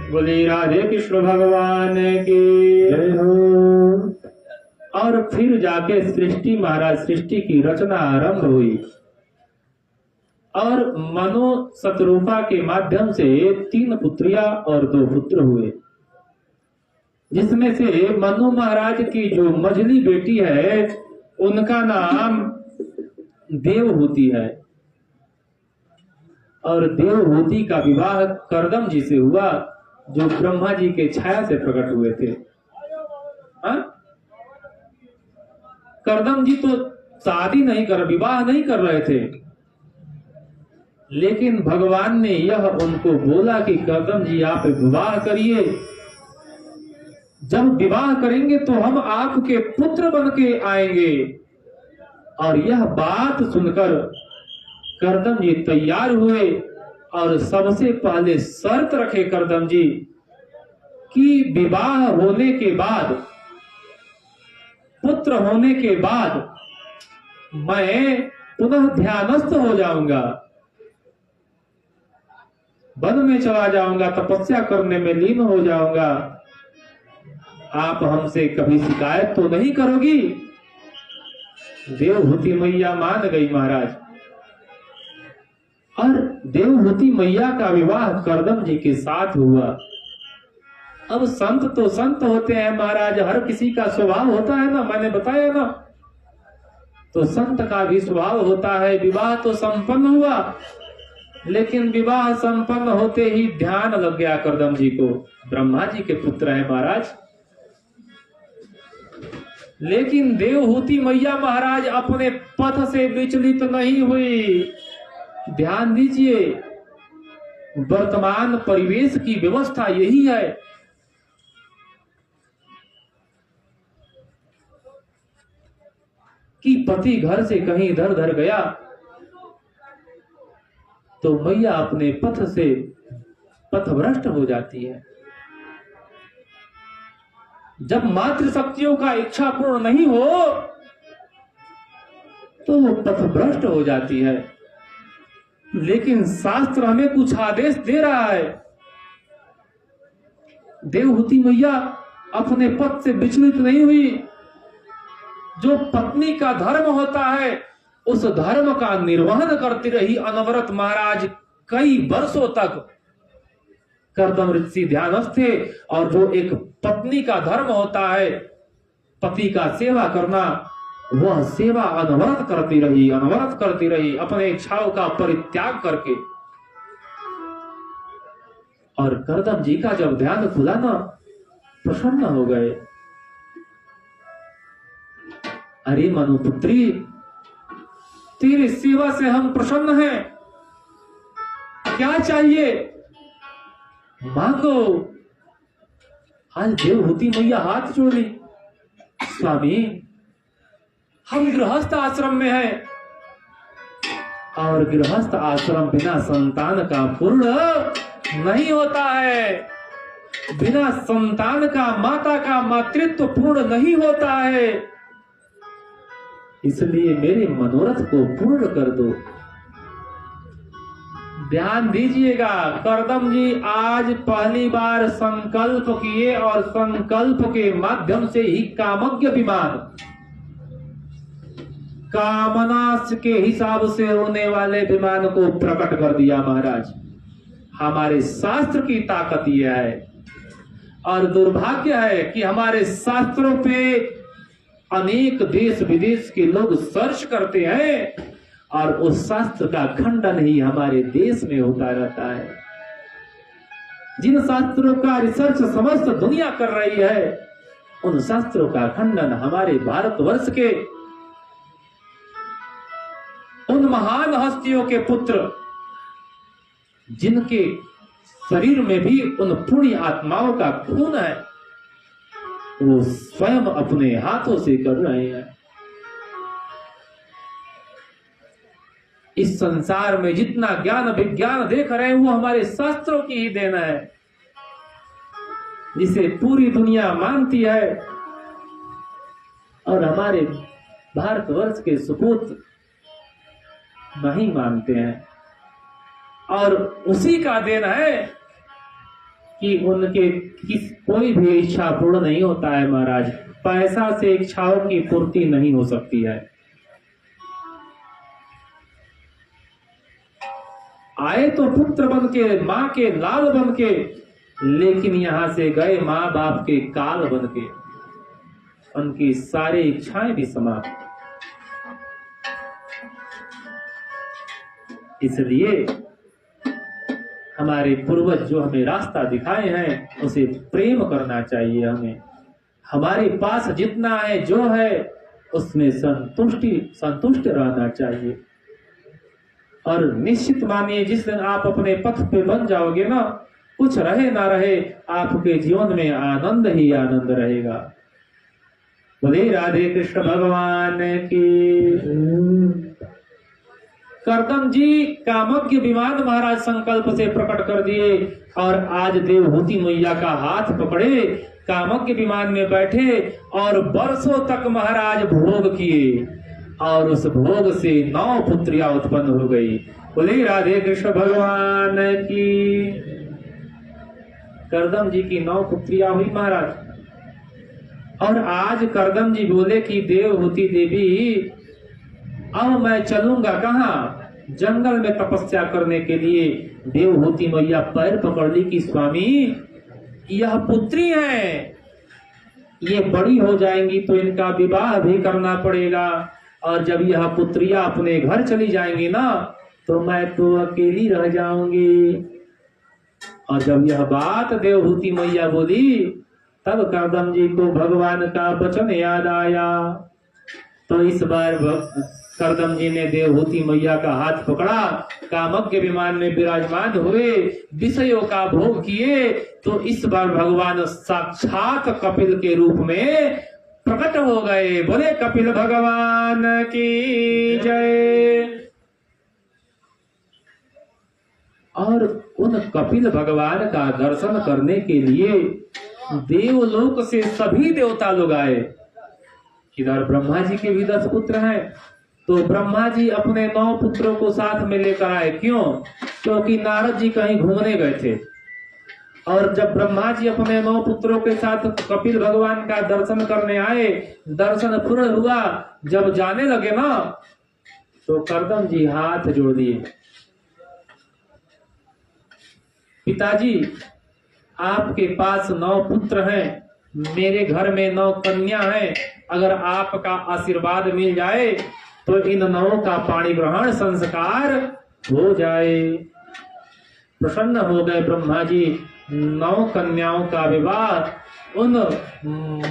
बोली राधे कृष्ण भगवान की जय हो। और फिर जाके सृष्टि महाराज सृष्टि की रचना आरंभ हुई और मनो शतरूपा के माध्यम से 3 पुत्रियां और 2 पुत्र हुए, जिसमें से मनु महाराज की जो मझली बेटी है उनका नाम देवहूति है और देवहूति का विवाह करदम जी से हुआ जो ब्रह्मा जी के छाया से प्रकट हुए थे। करदम जी तो शादी नहीं कर विवाह नहीं कर रहे थे, लेकिन भगवान ने यह उनको बोला कि करदम जी आप विवाह करिए, जब विवाह करेंगे तो हम आपके पुत्र बन के आएंगे। और यह बात सुनकर करदम जी तैयार हुए और सबसे पहले शर्त रखे करदम जी कि विवाह होने के बाद, पुत्र होने के बाद मैं पुनः ध्यानस्थ हो जाऊंगा, वन में चला जाऊंगा, तपस्या करने में लीन हो जाऊंगा, आप हमसे कभी शिकायत तो नहीं करोगी। देवहूति मैया मान गई महाराज और देवहूति मैया का विवाह करदम जी के साथ हुआ। अब संत तो संत होते हैं महाराज, हर किसी का स्वभाव होता है ना, मैंने बताया ना, तो संत का भी स्वभाव होता है। विवाह तो संपन्न हुआ, लेकिन विवाह संपन्न होते ही ध्यान लग गया करदम जी को, ब्रह्मा जी के पुत्र है महाराज। लेकिन देवहूति मैया महाराज अपने पथ से विचलित नहीं हुई। ध्यान दीजिए, वर्तमान परिवेश की व्यवस्था यही है कि पति घर से कहीं इधर उधर गया तो मैया अपने पथ से पथभ्रष्ट हो जाती है। जब मातृशक्तियों का इच्छा पूर्ण नहीं हो तो वो पथभ्रष्ट हो जाती है। लेकिन शास्त्र हमें कुछ आदेश दे रहा है। देवहूति मैया अपने पथ से विचलित नहीं हुई। जो पत्नी का धर्म होता है उस धर्म का निर्वहन करती रही अनवरत महाराज कई वर्षों तक। करदम ऋषि ध्यानस्थ थे और जो एक पत्नी का धर्म होता है पति का सेवा करना, वह सेवा अनवरत करती रही अपने इच्छाओं का परित्याग करके। और करदम जी का जब ध्यान खुला ना, प्रसन्न हो गए। अरे मनुपुत्री, तेरी सेवा से हम प्रसन्न हैं, क्या चाहिए मांगो। आज देवहूति मैया हाथ जोड़ी, स्वामी हम गृहस्थ आश्रम में हैं और गृहस्थ आश्रम बिना संतान का पूर्ण नहीं होता है, बिना संतान का माता का मातृत्व पूर्ण नहीं होता है, इसलिए मेरे मनोरथ को पूर्ण कर दो। ध्यान दीजिएगा, करदम जी आज पहली बार संकल्प किए और संकल्प के माध्यम से ही कामज्ञ विमान, कामना के हिसाब से होने वाले विमान को प्रकट कर दिया महाराज। हमारे शास्त्र की ताकत यह है। और दुर्भाग्य है कि हमारे शास्त्रों पे अनेक देश विदेश के लोग सर्च करते हैं और उस शास्त्र का खंडन ही हमारे देश में होता रहता है। जिन शास्त्रों का रिसर्च समस्त दुनिया कर रही है, उन शास्त्रों का खंडन हमारे भारतवर्ष के उन महान हस्तियों के पुत्र, जिनके शरीर में भी उन पुण्य आत्माओं का खून है, वो स्वयं अपने हाथों से कर रहे हैं। इस संसार में जितना ज्ञान विज्ञान देख रहे हैं वो हमारे शास्त्रों की ही देन है, जिसे पूरी दुनिया मानती है और हमारे भारतवर्ष के सुपूत नहीं मानते हैं। और उसी का देन है कि उनके कोई भी इच्छा पूर्ण नहीं होता है महाराज। पैसा से इच्छाओं की पूर्ति नहीं हो सकती है। आए तो पुत्र बन के, माँ के लाल बन के, लेकिन यहां से गए माँ बाप के काल बन के। उनकी सारी इच्छाएं भी समाप्त। इसलिए हमारे पूर्वज जो हमें रास्ता दिखाए हैं उसे प्रेम करना चाहिए। हमें हमारे पास जितना है जो है उसमें संतुष्ट रहना चाहिए। और निश्चित मानिए जिस दिन आप अपने पथ पे बन जाओगे ना, कुछ रहे ना रहे, आपके जीवन में आनंद ही आनंद रहेगा। बोले राधे कृष्ण भगवान की। करदम जी कामज्ञ विमान महाराज संकल्प से प्रकट कर दिए और आज देवहूति मैया का हाथ पकड़े, कामज्ञ विमान में बैठे और वर्षों तक महाराज भोग किए और उस भोग से 9 पुत्रियां उत्पन्न हो गई। बोले राधे कृष्ण भगवान की। करदम जी की 9 पुत्रियां हुई महाराज। और आज करदम जी बोले कि देवहूति देवी अब मैं चलूंगा कहाँ? जंगल में तपस्या करने के लिए। देवहूति मैया पैर पकड़ ली कि स्वामी यह पुत्री है, ये बड़ी हो जाएंगी तो इनका विवाह भी करना पड़ेगा, और जब यह पुत्रियां अपने घर चली जाएंगी ना तो मैं तो अकेली रह जाऊंगी। और जब यह बात देवहूति मैया बोली तब करदम जी को भगवान का वचन याद आया। तो इस बार करदम जी ने देवहूति मैया का हाथ पकड़ा, कामज्ञ विमान में विराजमान हुए, विषयों का भोग किए। तो इस बार भगवान साक्षात कपिल के रूप में प्रकट हो गए। बोले कपिल भगवान की जय। और उन कपिल भगवान का दर्शन करने के लिए देवलोक से सभी देवता लोग आए। इधर ब्रह्मा जी के भी 10 पुत्र हैं, तो ब्रह्मा जी अपने 9 पुत्रों को साथ में लेकर आए। क्यों? क्योंकि नारद जी कहीं घूमने गए थे, और जब ब्रह्मा जी अपने 9 पुत्रों के साथ कपिल भगवान का दर्शन करने आए, दर्शन पूर्ण हुआ, जब जाने लगे ना तो करदम जी हाथ जोड़ दिए, पिताजी आपके पास 9 पुत्र हैं, मेरे घर में 9 कन्या हैं, अगर आपका आशीर्वाद मिल जाए तो इन 9 का पाणी ग्रहण संस्कार हो जाए। प्रसन्न हो गए ब्रह्मा जी। 9 कन्याओं का विवाह उन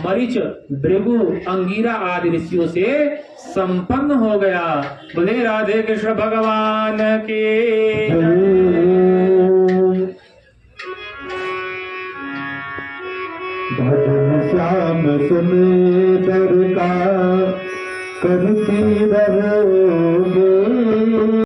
मरीच, भृगु, अंगिरा आदि ऋषियों से संपन्न हो गया। बोले राधे कृष्ण भगवान के। भजन श्याम सुंदर का करती रहोगे।